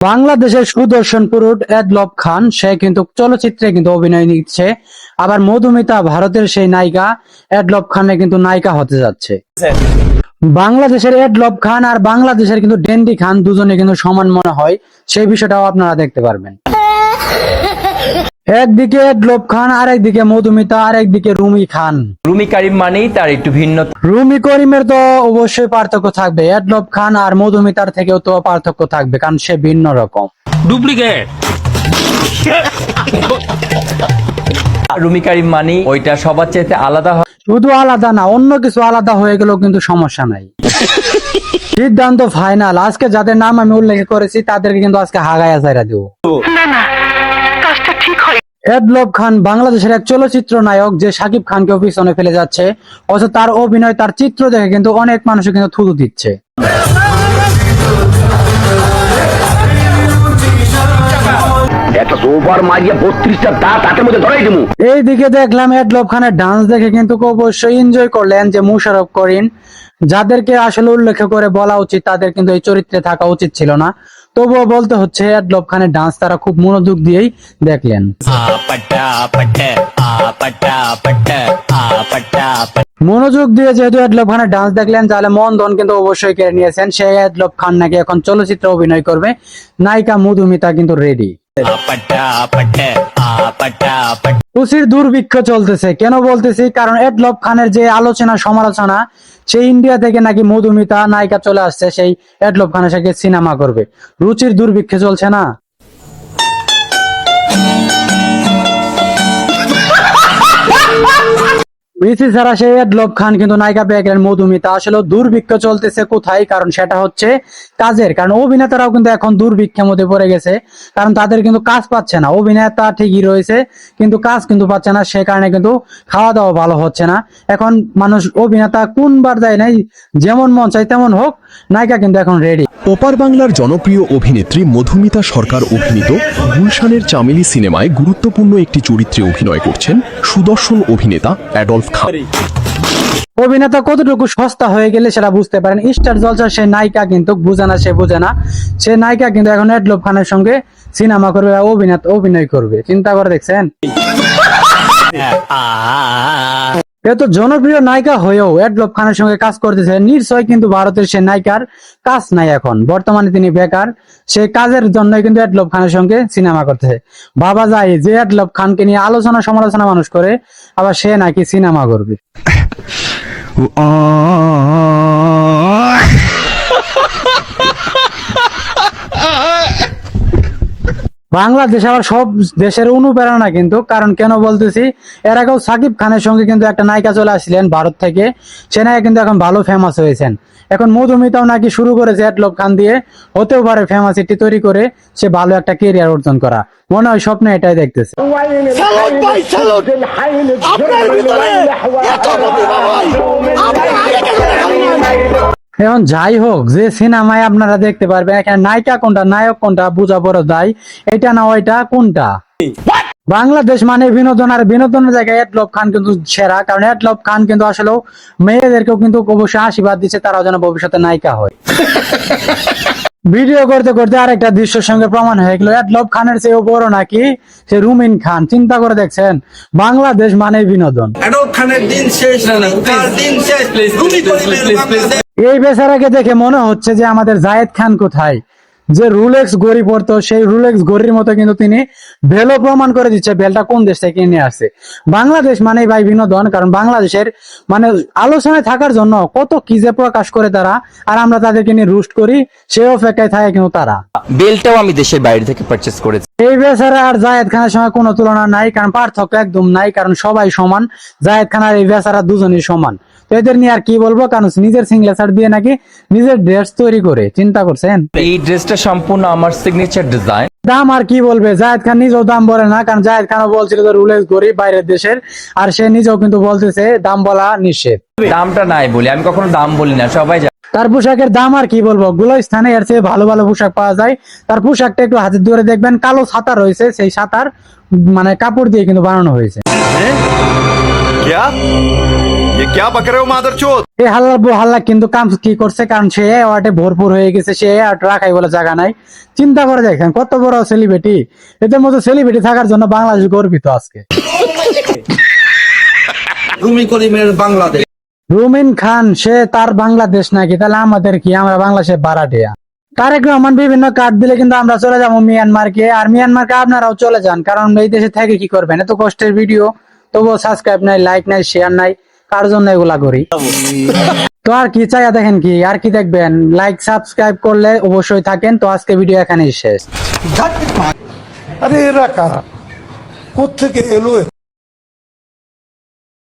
বাংলাদেশের সুদর্শন পুরুষ এডলব খান সে কিন্তু চলচ্চিত্রে কিন্তু অভিনয় নিচ্ছে। আবার মধুমিতা ভারতের সেই নায়িকা এডলব খানে কিন্তু নায়িকা হতে যাচ্ছে। বাংলাদেশের এডলব খান আর বাংলাদেশের কিন্তু ডেন্ডি খান দুজনে কিন্তু সমান মনে হয়, সেই বিষয়টাও আপনারা দেখতে পারবেন। একদিকে এডলব খান, আর একদিকে মধুমিতা, আর একদিকে রুমি খান। রুমি করিম মানেই তার একটু ভিন্ন। রুমি করিমের তো অবশ্যই পার্থক্য থাকবে, এডলব খান আর মধুমিতার থেকেও তো পার্থক্য থাকবে, কারণ সে ভিন্ন রকম ডুপ্লিকেট। রুমি করিম মানেই ওইটা সবার চাইতে আলাদা হয়। শুধু আলাদা না, অন্য কিছু আলাদা হয়ে গেলেও কিন্তু সমস্যা নাই। সিদ্ধান্ত ফাইনাল। আজকে যাদের নাম আমি উল্লেখ করেছি তাদেরকে কিন্তু আজকে হাগায়া ছাইরা দিব। এডলব খান বাংলাদেশের এক চলচ্চিত্র নায়ক, যে শাকিব খানকে পিছনে ফেলে যাচ্ছে, অথচ তার অভিনয়, তার চিত্র দেখে কিন্তু অনেক মানুষ কিন্তু থুতু দিচ্ছে। এইদিকে দেখলাম এডলব খানের ডান্স দেখে কিন্তু অবশ্যই এনজয় করলেন যে মোশাররফ করিম, যাদেরকে আসলে উল্লেখ করে বলা উচিত তাদের কিন্তু এই চরিত্রে থাকা উচিত ছিল না। তবুও বলতে হচ্ছে এডলব খানের ডান্স তারা খুব মনোযোগ দিয়েই দেখলেন। মনোযোগ দিয়ে যেহেতু এডলব খানের ডান্স দেখলেন, তাহলে মন ধন কিন্তু অবশ্যই কেড়ে নিয়েছেন। সেই এডলব খান নাকি এখন চলচ্চিত্রে অভিনয় করবে। নায়িকা মধুমিতা কিন্তু রেডি। প্রচুর দুর্ভিক্ষ চলতেছে। কেন বলতেছি? কারণ এডলব খানের যে আলোচনা সমালোচনা, সেই ইন্ডিয়া থেকে নাকি মধুমিতা নায়িকা চলে আসছে, সেই এডলব খানের সাথে সিনেমা করবে। রুচির দুর্ভিক্ষ চলছে না? বিসি ছাড়া সেই এডলব খান কিন্তু নায়িকা পেয়ে গেলেন মধুমিতা। আসলে দুর্ভিক্ষ চলতেছে কোথায়? কারণ সেটা হচ্ছে কাজের। কারণ অভিনেতারাও কিন্তু এখন দুর্ভিক্ষের মধ্যে পড়ে গেছে, কারণ তাদের কিন্তু কাজ পাচ্ছে না। অভিনেতা ঠিকই রয়েছে কিন্তু কাজ কিন্তু পাচ্ছে না, সে কারণে কিন্তু খাওয়া দাওয়া ভালো হচ্ছে না। এখন মানুষ অভিনেতা কোনবার দেয় নাই, যেমন মন চাই তেমন হোক। নায়িকা কিন্তু এখন রেডি। ওপার বাংলার জনপ্রিয় অভিনেত্রী মধুমিতা সরকার অভিনীত গুলশানের চামেলি সিনেমায় গুরুত্বপূর্ণ একটি চরিত্রে অভিনয় করছেন সুদর্শন অভিনেতা এডলব খান। অভিনেতা কতটুকু সস্তা হয়ে গেলে সেটা বুঝতে পারেন। স্টার জলসার সে নায়িকা কিন্তু বুঝে না, সে বোঝে না। সে নায়িকা কিন্তু এখন এডলব খানের সঙ্গে সিনেমা করবে, অভিনয় করবে। চিন্তা করে দেখছেন? এত জনপ্রিয় নায়িকা হয়েও এডলব খানের সঙ্গে কাজ করতেছে। নিশ্চয় কিন্তু ভারতের সে নায়িকার কাজ নাই এখন, বর্তমানে তিনি বেকার। সেই কাজের জন্য কিন্তু এডলব খানের সঙ্গে সিনেমা করতেছে। ভাবা যায় যে এডলব খানকে নিয়ে আলোচনা সমালোচনা মানুষ করে, আবার সে নাকি সিনেমা করবে। বাংলাদেশ আবার সব দেশের অনুপ্রেরণা কিন্তু। কারণ কেন বলতেছি, এর আগেও সাকিব খানের সঙ্গে কিন্তু একটা নায়িকা চলে আসছিলেন ভারত থেকে, সে নায়িকা কিন্তু এখন ভালো ফেমাস হয়েছেন। এখন মধুমিতাও নাকি শুরু করেছে এডলব খান দিয়ে, হতেও পারে ফেমাসিটি তৈরি করে সে ভালো একটা কেরিয়ার অর্জন করা। মনে হয় স্বপ্নে এটাই দেখতেছে। এখন যাই হোক, যে সিনেমায় আপনারা দেখতে পারবেন এখানে নায়িকা কোনটা নায়ক কোনটা বোঝা বড় দায়। এটা না ওইটা কোনটা? বাংলাদেশ মানে বিনোদন, আর বিনোদনের জায়গায় এডলব খান কিন্তু সেরা। কারণ এডলব খান কিন্তু আসলে মেয়েদেরকেও কিন্তু অবশ্যই আশীর্বাদ দিচ্ছে তারাও যেন ভবিষ্যতে নায়িকা হয়। ভিডিও করতে করতে আরেকটা দৃশ্যের সঙ্গে প্রমাণ হয়ে গেল এডলব খানের চেয়েও বড় নাকি সে রুমিন খান। চিন্তা করে দেখছেন? বাংলাদেশ মানে বিনোদন। এডলব খানের দিন শেষ, তার দিন শেষ। এই বেচারাকে দেখে মনে হচ্ছে যে আমাদের জায়েদ খান কোথায়, যে রুলেক্স ঘড়ি পরতো, সেই রুলেক্স ঘড়ির মতো কিন্তু তিনি বেলও প্রমাণ করে দিচ্ছে বেলটা কোন দেশ থেকে নিয়ে আসছে। বাংলাদেশ মানে ভাই বিনোদন। কারণ বাংলাদেশের মানে আলোচনায় থাকার জন্য কত কি যে প্রকাশ করে তারা, আর আমরা তাদেরকে নিয়ে রুস্ট করি, সেই অপেক্ষায় থাকে কিন্তু তারা। বেলটাও আমি দেশের বাইরে থেকে পারচেজ করেছি। এই বেচারা আর জায়েদ খানের সঙ্গে কোনো তুলনা নাই, কারণ পার্থক্য একদম নাই। কারণ সবাই সমান, জায়েদ খান আর এই বেচারা দুজনই সমান। তো এদের নিয়ে আর কি বলবো, কারণ নিজের সিগনেচার দিয়ে নাকি নিজের ড্রেস তৈরি করে। চিন্তা করছেন? এই ড্রেসটা সম্পূর্ণ আমার সিগনেচার ডিজাইন। দাম আর কি বলবে, জায়েদ খান নিজেও দাম বলে না। কারণ জায়েদ খানও বলছিল যে রুলেক্স ঘড়ি বাইরের দেশের, আর সে নিজেও কিন্তু বলতেছে দাম বলা নিষেধ। দামটা নাই বলি, আমি কখনো দাম বলি না, সবাই জানে। তার পোশাকের দাম আর কি বলবো, গুলিস্তানে এর চেয়ে ভালো ভালো পোশাক পাওয়া যায়। তার পোশাকটা একটু হাতের ধরে দেখবেন, কালো ছাতা রয়েছে, সেই ছাতার মানে কাপড় দিয়ে কিন্তু বানানো হয়েছে। ये क्या बक रहे हो मादरचोद? এই হাল্লার বউ হাল্লা কিন্তু কাম কি করছে, কারণ সে অ্যাওয়ার্ডে ভরপুর হয়ে গেছে, সে অ্যাওয়ার্ড রাখাই বলে জায়গা নাই। চিন্তা করে দেখেন কত বড় সেলিব্রিটি, এদের মতো সেলিব্রিটি থাকার জন্য বাংলাদেশ গর্বিত আজকে। রুমি করিমের বাংলাদেশ। রুমিন খান সে তার বাংলাদেশ নাকি, তাহলে আমাদের কি, আমরা বাংলাদেশে ভাড়াটিয়া। তারেক রহমান বিভিন্ন কার্ড দিলে কিন্তু আমরা চলে যাবো মিয়ানমারকে, আর মিয়ানমারকে আপনারাও চলে যান, কারণ এই দেশে থেকে কি করবেন, এত কষ্টের ভিডিও, তবুও সাবস্ক্রাইব নাই, লাইক নাই, শেয়ার নাই, কার জন্য এগুলা করি। তো আর কি চাইয়া দেখেন, কি আর কি দেখবেন, লাইক সাবস্ক্রাইব করলে অবশ্যই থাকেন। তো আজকে ভিডিও এখানেই শেষ। আরে এরা কারা, কোত্থেকে এলো এরা?